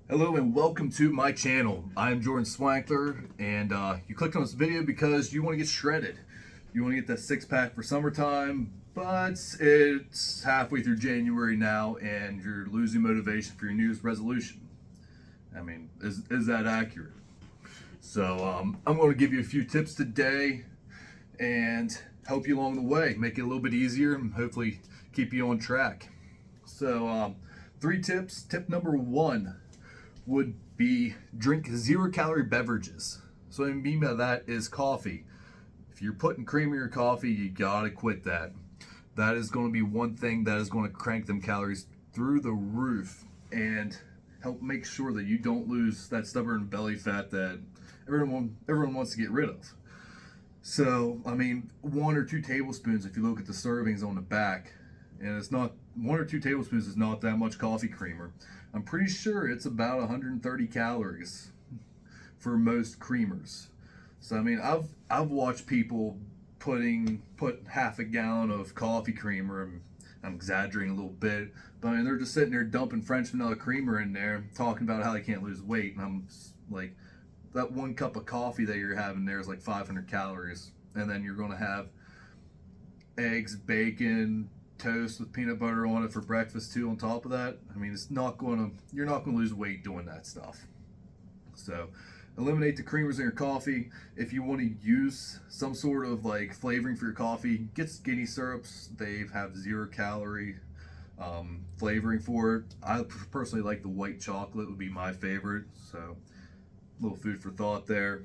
Hello and welcome to my channel. I'm Jordan Swankler, and you clicked on this video because you want to get shredded. You want to get that six-pack for summertime, but it's halfway through January now and you're losing motivation for your New Year's resolution. I mean, is that accurate? So I'm going to give you a few tips today and help you along the way, make it a little bit easier and hopefully keep you on track. So 3 tips. Tip number 1 would be drink 0-calorie beverages. So what I mean by that is coffee. If you're putting cream in your coffee, you gotta quit that. That is going to be one thing that is going to crank them calories through the roof and help make sure that you don't lose that stubborn belly fat that everyone wants to get rid of. So, I mean, 1 or 2 tablespoons, if you look at the servings on the back, and it's not 1 or 2 tablespoons is not that much coffee creamer. I'm pretty sure it's about 130 calories for most creamers. So I mean, I've watched people put half a gallon of coffee creamer, and I'm exaggerating a little bit, but I mean they're just sitting there dumping French vanilla creamer in there, talking about how they can't lose weight, and I'm like, that 1 cup of coffee that you're having there is like 500 calories, and then you're gonna have eggs, bacon, toast with peanut butter on it for breakfast too on top of that. I mean, you're not gonna lose weight doing that stuff. So eliminate the creamers in your coffee. If you want to use some sort of like flavoring for your coffee, get skinny syrups. They have 0-calorie flavoring for it. I personally like the white chocolate, would be my favorite. So a little food for thought there.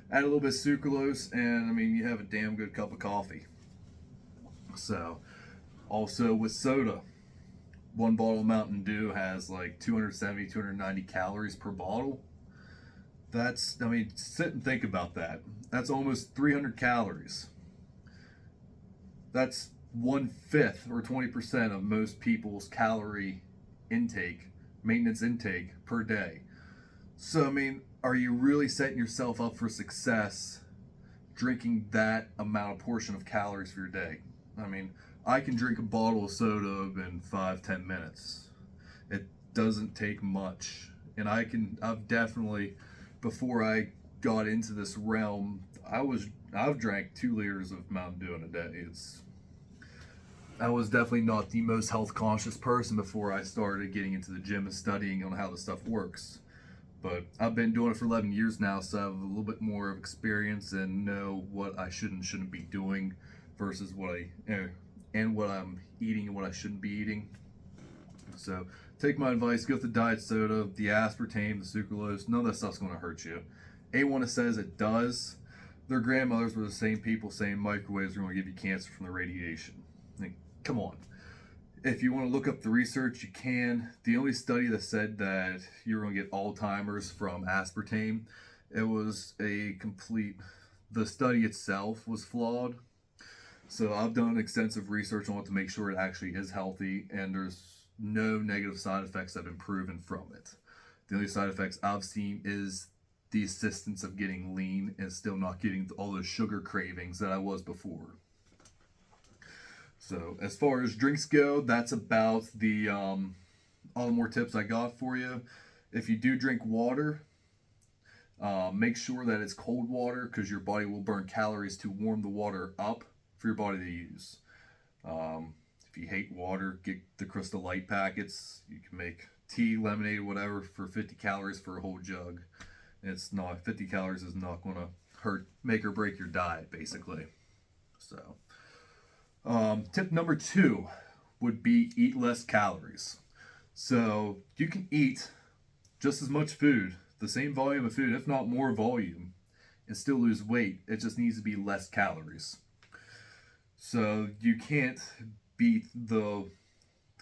Add a little bit of sucralose and I mean you have a damn good cup of coffee. So also with soda, 1 bottle of Mountain Dew has like 270, 290 calories per bottle. That's, I mean, sit and think about that. That's almost 300 calories. That's 1/5 or 20% of most people's calorie intake, maintenance intake per day. So, I mean, are you really setting yourself up for success drinking that amount of portion of calories for your day? I mean, I can drink a bottle of soda in 5-10 minutes. It doesn't take much. And I've definitely, before I got into this realm, I've drank 2 liters of Mountain Dew in a day. I was definitely not the most health conscious person before I started getting into the gym and studying on how the stuff works. But I've been doing it for 11 years now, so I have a little bit more of experience and know what I should and shouldn't be doing versus what I'm eating and what I shouldn't be eating. So take my advice, go with the diet soda, the aspartame, the sucralose. None of that stuff's going to hurt you. Anyone that says it does, their grandmothers were the same people saying microwaves are going to give you cancer from the radiation. Like, come on. If you want to look up the research, you can. The only study that said that you're going to get Alzheimer's from aspartame, the study itself was flawed. So I've done extensive research on it to make sure it actually is healthy and there's no negative side effects that have been proven from it. The only side effects I've seen is the assistance of getting lean and still not getting all those sugar cravings that I was before. So as far as drinks go, that's about all the more tips I got for you. If you do drink water, make sure that it's cold water because your body will burn calories to warm the water up for your body to use. If you hate water, get the Crystal Light packets. You can make tea, lemonade, whatever for 50 calories for a whole jug. It's not 50 calories is not going to make or break your diet, basically. So, tip number 2 would be eat less calories. So you can eat just as much food, the same volume of food, if not more volume, and still lose weight. It just needs to be less calories. So you can't beat the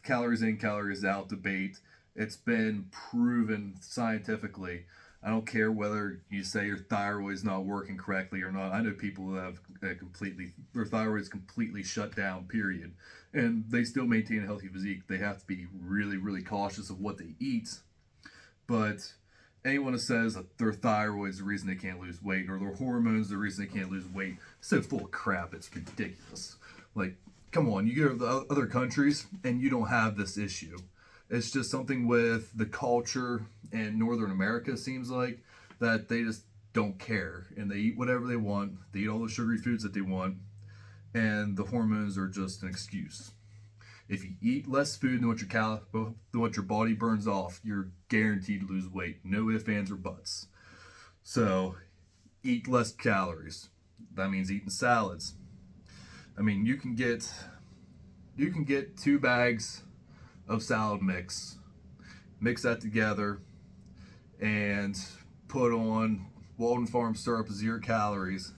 calories in, calories out debate. It's been proven scientifically. I don't care whether you say your thyroid's not working correctly or not. I know people who have their thyroid's completely shut down, period. And they still maintain a healthy physique. They have to be really, really cautious of what they eat. But anyone who says that their thyroid is the reason they can't lose weight or their hormones the reason they can't lose weight, it's so full of crap, it's ridiculous. Like, come on, you go to the other countries and you don't have this issue. It's just something with the culture in Northern America, seems like, that they just don't care and they eat whatever they want. They eat all the sugary foods that they want, and the hormones are just an excuse. If you eat less food than what your body burns off, you're guaranteed to lose weight. No ifs, ands, or buts. So eat less calories. That means eating salads. I mean, you can get 2 bags of salad mix that together, and put on Walden Farm syrup, 0 calories,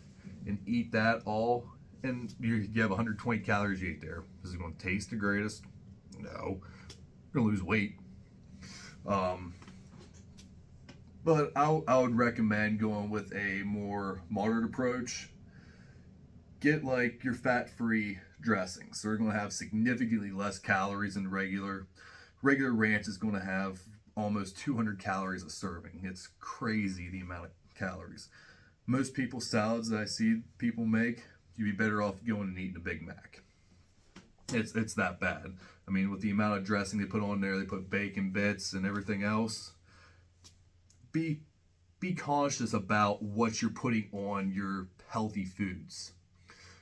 and eat that all, and you have 120 calories you ate there. Is it going to taste the greatest? No. You're going to lose weight. But I would recommend going with a more moderate approach. Get like your fat-free dressings. They're going to have significantly less calories than regular. Regular ranch is going to have almost 200 calories a serving. It's crazy the amount of calories. Most people's salads that I see people make, you'd be better off going and eating a Big Mac. It's that bad. I mean, with the amount of dressing they put on there, they put bacon bits and everything else. Be conscious about what you're putting on your healthy foods.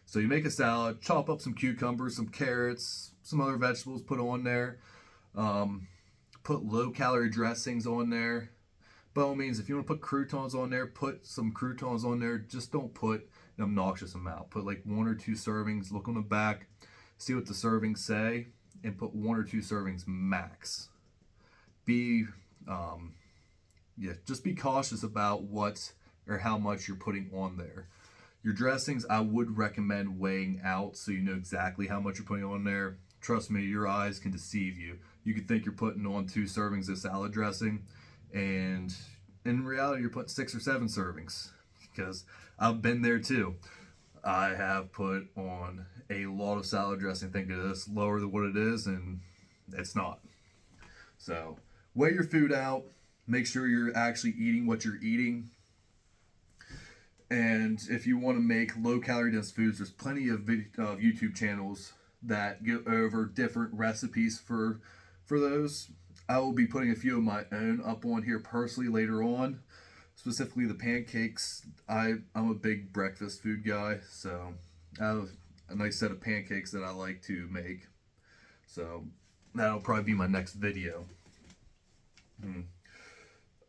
So you make a salad, chop up some cucumbers, some carrots, some other vegetables, put on there. Put low-calorie dressings on there. By all means, if you want to put croutons on there, put some croutons on there. Just don't put an obnoxious amount. Put like 1 or 2 servings. Look on the back, see what the servings say, and put 1 or 2 servings max. Just be cautious about what or how much you're putting on there. Your dressings, I would recommend weighing out so you know exactly how much you're putting on there. Trust me, your eyes can deceive you. You could think you're putting on 2 servings of salad dressing, and in reality, you're putting 6 or 7 servings, because I've been there too. I have put on a lot of salad dressing thinking it's lower than what it is, and it's not. So weigh your food out. Make sure you're actually eating what you're eating. And if you want to make low-calorie dense foods, there's plenty of YouTube channels that go over different recipes for those. I will be putting a few of my own up on here personally later on, specifically the pancakes. I'm a big breakfast food guy, so I have a nice set of pancakes that I like to make. So that'll probably be my next video.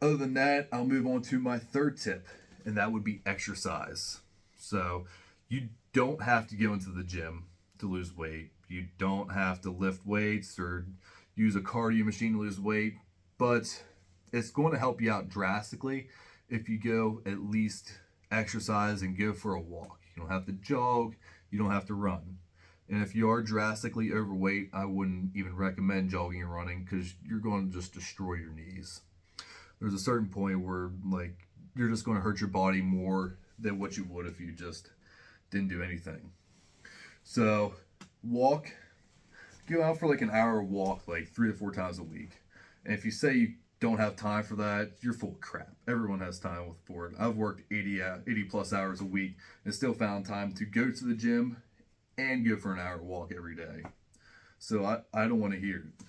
Other than that, I'll move on to my third tip, and that would be exercise. So you don't have to go into the gym to lose weight. You don't have to lift weights or use a cardio machine to lose weight, but it's going to help you out drastically if you go at least exercise and go for a walk. You don't have to jog, you don't have to run. And if you are drastically overweight, I wouldn't even recommend jogging and running, because you're going to just destroy your knees. There's a certain point where you're just going to hurt your body more than what you would if you just didn't do anything. So go out for an hour walk 3 to 4 times a week. And if you say you don't have time for that, you're full of crap. Everyone has time for it. I've worked 80 plus hours a week and still found time to go to the gym and go for an hour walk every day. So I don't want to hear it.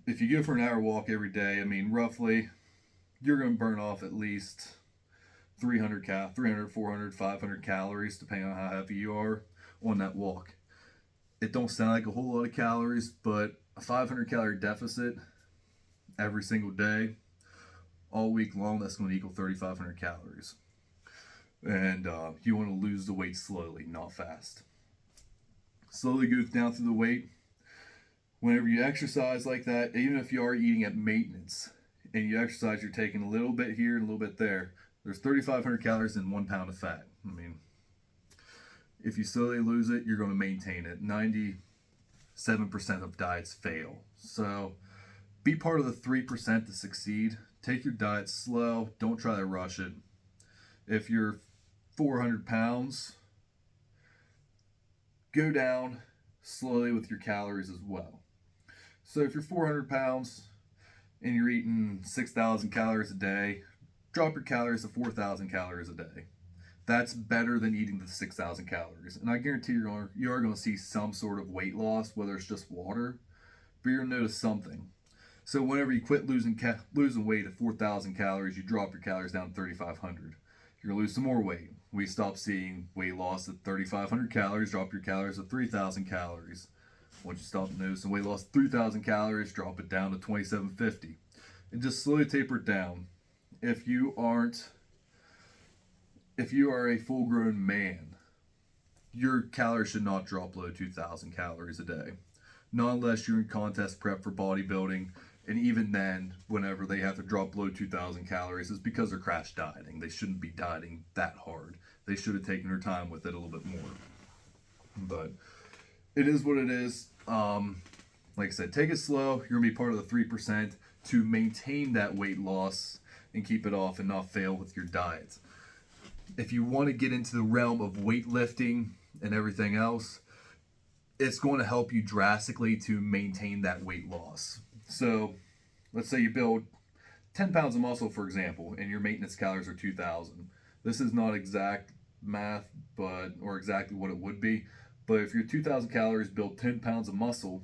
If you go for an hour walk every day, I mean, roughly, you're going to burn off at least 300, 400, 500 calories, depending on how heavy you are on that walk. It don't sound like a whole lot of calories, but a 500 calorie deficit every single day, all week long, that's going to equal 3,500 calories. And you want to lose the weight slowly, not fast. Slowly go down through the weight. Whenever you exercise like that, even if you are eating at maintenance and you exercise, you're taking a little bit here and a little bit there. There's 3,500 calories in 1 pound of fat. I mean, if you slowly lose it, you're going to maintain it. 97% of diets fail. So be part of the 3% to succeed. Take your diet slow. Don't try to rush it. If you're 400 pounds, go down slowly with your calories as well. So if you're 400 pounds and you're eating 6,000 calories a day, drop your calories to 4,000 calories a day. That's better than eating the 6,000 calories. And I guarantee you are going to see some sort of weight loss, whether it's just water, but you're going to notice something. So whenever you quit losing weight at 4,000 calories, you drop your calories down to 3,500. You're going to lose some more weight. We stop seeing weight loss at 3,500 calories, drop your calories to 3,000 calories. Once you stop noticing weight loss at 3,000 calories, drop it down to 2,750. And just slowly taper it down. If you are a full-grown man, your calories should not drop below 2,000 calories a day. Not unless you're in contest prep for bodybuilding, and even then, whenever they have to drop below 2,000 calories, it's because they're crash dieting. They shouldn't be dieting that hard. They should have taken their time with it a little bit more. But it is what it is. Like I said, take it slow. You're going to be part of the 3% to maintain that weight loss and keep it off and not fail with your diet. If you want to get into the realm of weightlifting and everything else, it's going to help you drastically to maintain that weight loss. So let's say you build 10 pounds of muscle, for example, and your maintenance calories are 2,000. This is not exact math, or exactly what it would be. But if you're 2,000 calories, build 10 pounds of muscle,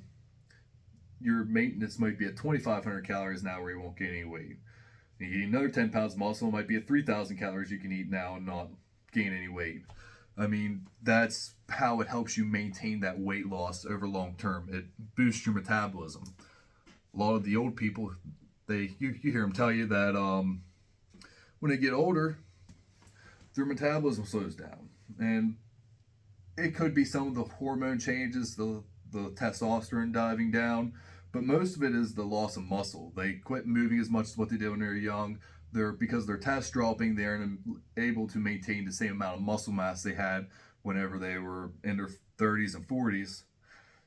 your maintenance might be at 2,500 calories now where you won't gain any weight. And you eat another 10 pounds of muscle, it might be at 3,000 calories you can eat now and not gain any weight. I mean, that's how it helps you maintain that weight loss over long term. It boosts your metabolism. A lot of the old people, you hear them tell you that when they get older, their metabolism slows down. And it could be some of the hormone changes, the testosterone diving down, but most of it is the loss of muscle. They quit moving as much as what they did when they were young. Because their tests dropping, they aren't able to maintain the same amount of muscle mass they had whenever they were in their 30s and 40s.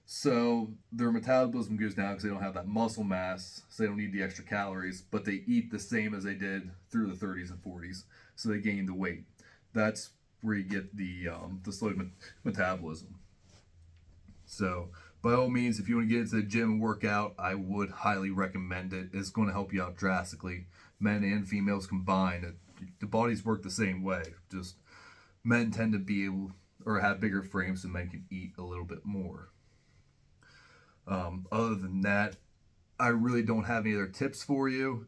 So their metabolism goes down because they don't have that muscle mass, so they don't need the extra calories, but they eat the same as they did through the 30s and 40s, so they gain the weight. That's where you get the slow metabolism. So by all means, if you want to get into the gym and work out, I would highly recommend it. It's going to help you out drastically. Men and females combined, the bodies work the same way. Just men tend to be able or have bigger frames, so men can eat a little bit more. Other than that, I really don't have any other tips for you.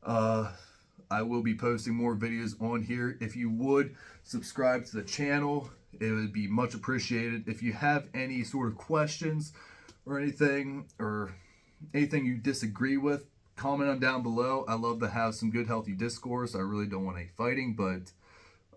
I will be posting more videos on here. If you would subscribe to the channel, it would be much appreciated. If you have any sort of questions or anything you disagree with, comment them down below. I love to have some good healthy discourse. I really don't want any fighting, but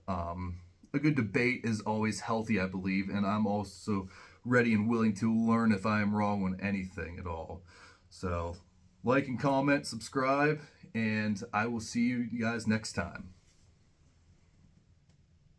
a good debate is always healthy, I believe, and I'm also ready and willing to learn if I am wrong on anything at all. So like and comment, subscribe, and I will see you guys next time.